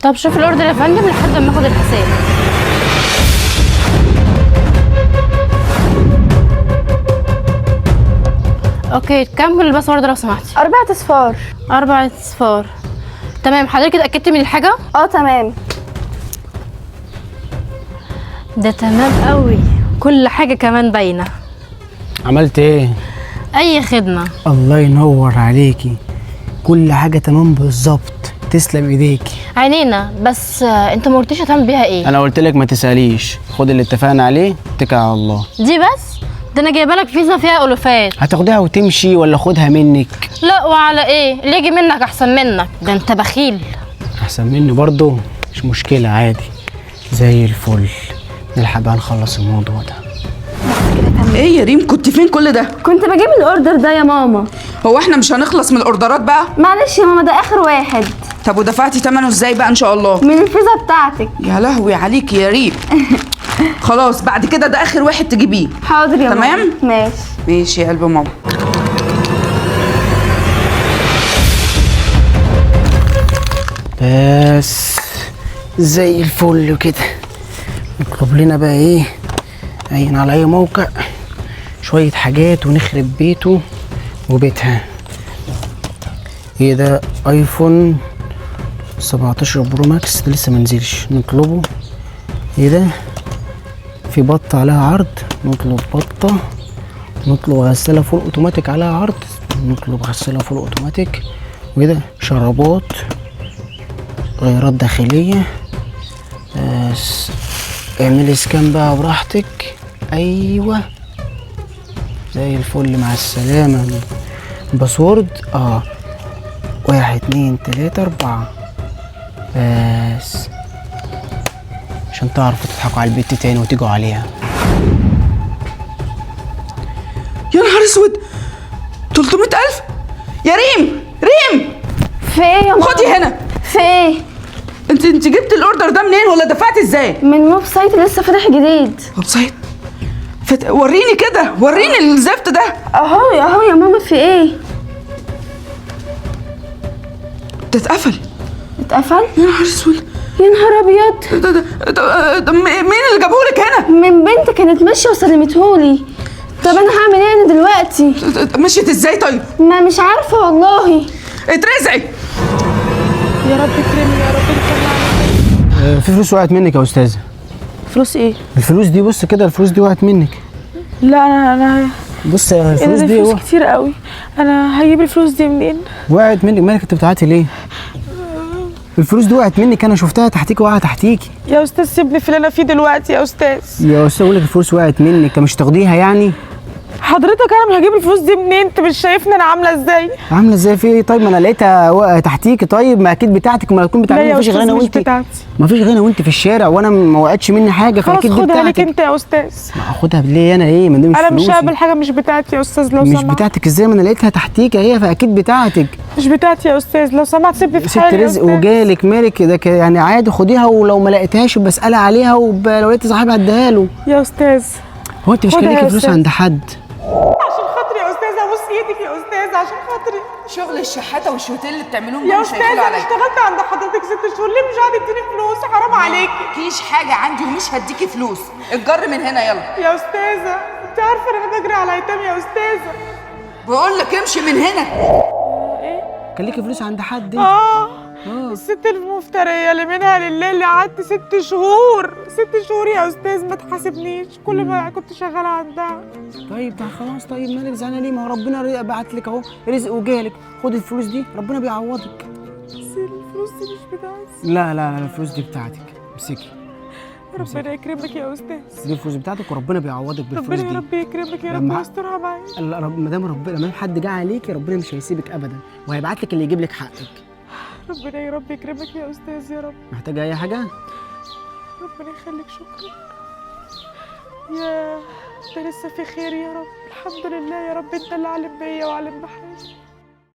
طب شوف الاوردر يا فندم لحد ما اخد الحساب. اوكي كمل الباسورد لو سمحتي. 4 اصفار. 4 اصفار. تمام. حضرتك اتاكدتي من الحاجه؟ تمام. ده تمام قوي، كل حاجه كمان باينه. عملت ايه؟ اي خدمه. الله ينور عليكي، كل حاجه تمام بالظبط. تسلم ايديكي. عينينا. بس انت ما قلتيش هتعمل بيها ايه؟ انا قلت لك ما تساليش، خد اللي اتفقنا عليه اتكل على الله. دي بس؟ ده انا جايبه لك فيزا فيها الوفات. هتاخدها وتمشي ولا خدها منك؟ لا وعلى ايه؟ اللي يجي منك احسن منك، ده انت بخيل. احسن مني برضه؟ مش مشكله عادي زي الفل. نلحق بقى نخلص الموضوع ده. ايه يا ريم كنت فين كل ده؟ كنت بجيب الاوردر ده يا ماما. هو احنا مش هنخلص من الاوردرات بقى؟ معلش يا ماما، ده اخر واحد. طب ودفعتي ثمنه ازاي بقى ان شاء الله؟ من الفيزا بتاعتك. يا لهوي عليكي يا ريم. خلاص بعد كده ده اخر واحد تجيبيه. حاضر يا ماما. تمام؟ ماشي. ماشي يا قلب ماما. بس زي الفل كده. نطلب لنا بقى ايه، عين على اي موقع شوية حاجات ونخرب بيته وبيتها. ايه ده؟ ايفون 17 برو ماكس ده لسه منزلش، نطلبه. ايه ده؟ في بطة عليها عرض، نطلب بطة. نطلب غسالة فول اوتوماتيك عليها عرض، نطلب غسالة فول اوتوماتيك. وايه ده؟ شرابات، غيارات داخلية. بس اعملي سكان بقى براحتك. ايوه زي الفل. مع السلامة. باسورد 1 2 3 4 بس عشان تعرفوا تضحكوا على البت تاني وتيجوا عليها. يا نهار اسود، 300,000 يا ريم. ريم في ايه يا ماما؟ خدي هنا. في ايه؟ انت جبت الاوردر ده منين ولا دفعت ازاي؟ من ويب سايت لسه فاتح جديد. ويب سايت؟ وريني كده، وريني الزفت ده. اهو يا ماما. في ايه؟ ده اتقفل. اتقفل؟ يا نهار اسود. يا نهار ابيض. ده مين اللي جابهولك هنا؟ من بنت كانت ماشيه وسلمتهولي. طب انا هعمل ايه انا دلوقتي؟ مشيت ازاي طيب؟ ما مش عارفه والله. اترزعي. يا رب اكرمني يا رب اكرمني. في فلوس وقعت منك يا استاذه. فلوس ايه؟ الفلوس دي بص كده، الفلوس دي وقعت منك. لا انا بص يا الفلوس دي دي فلوس كتير قوي. انا هجيب الفلوس دي منين؟ وقعت منك. مالك انت بتعيطي ليه؟ الفلوس دي وقعت منك، انا شفتها تحتيكي واقعه تحتيكي. يا استاذ سيبني في اللي انا فيه دلوقتي يا استاذ. يا استاذ بقول لك الفلوس وقعت منك، مش تاخديها يعني؟ حضرتك انا مش هجيب الفلوس دي منين؟ انت مش شايفني انا عامله ازاي؟ عامله ازاي في ايه؟ طيب ما انا لقيتها تحتيكي. طيب ما اكيد بتاعتك، ما تكون بتاعتك. مفيش غير انا وانت. مفيش غير انا وانت في الشارع، وانا ما وقعتش مني حاجه، فاكيد دي خلاص خدها ليك بتاعتك. انت يا استاذ. اخدها ليه انا؟ ايه من دي؟ مش انا مش فلوسي. هقبل حاجه مش بتاعتي يا استاذ لو مش سمحت. بتاعتك ازاي؟ ما انا لقيتها تحتيكي اهي، فاكيد بتاعتك. مش بتاعتي يا استاذ لو سمحت سيبني في ست حالي يا رزق أستاذ. وجالك مالك ده يعني عادي، خديها ولو ما لقيتهاش بسألها عليها، ولو لقيت صاحبها اديها له. يا استاذ هو انت مش كان خدها ليكي يا فلوس أستاذ. عند حد؟ عشان خاطري يا استاذ ابوس ايدك يا استاذ عشان خاطري. شغل الشحاته والشوتيل اللي بتعملوهم يا دول مش استاذ هيقولوا انا عليا. اشتغلت عند حضرتك 6 شهور، ليه مش قاعده تديني فلوس؟ حرام عليكي. مفيش حاجه عندي ومش هديكي فلوس. اتجر من هنا يلا. يا استاذه انت عارفه ان انا بجري على ايتام يا استاذه. بقول لك امشي من هنا. كان ليكي فلوس عند حد؟ الست المفترية اللي منها لله اللي قعدت 6 شهور. 6 شهور يا استاذ ما تحاسبنيش، كل ما كنت شغالة عندها. طيب ده خلاص. طيب مالك زعلانه ليه؟ ما هو ربنا بعت لك اهو رزق وجالك. خدي الفلوس دي ربنا بيعوضك. بس الفلوس دي مش بتاعتي. لا الفلوس دي بتاعتك، امسكي. ربنا يكرمك يا استاذ. دي الفلوس بتاعتك وربنا بيعوضك بالفلوس ربنا دي. يا رب يكرمك يا رب لما ويسترها معايا. ما دام ربنا، لما حد جه عليكي ربنا مش هيسيبك ابدا، وهيبعت لك اللي يجيب لك حقك. ربنا يا رب يكرمك يا استاذ يا رب. محتاجه اي حاجه؟ ربنا يخليك شكرا. يا انت لسه في خير يا رب. الحمد لله يا رب انت اللي عالم بيا وعالم بحالي.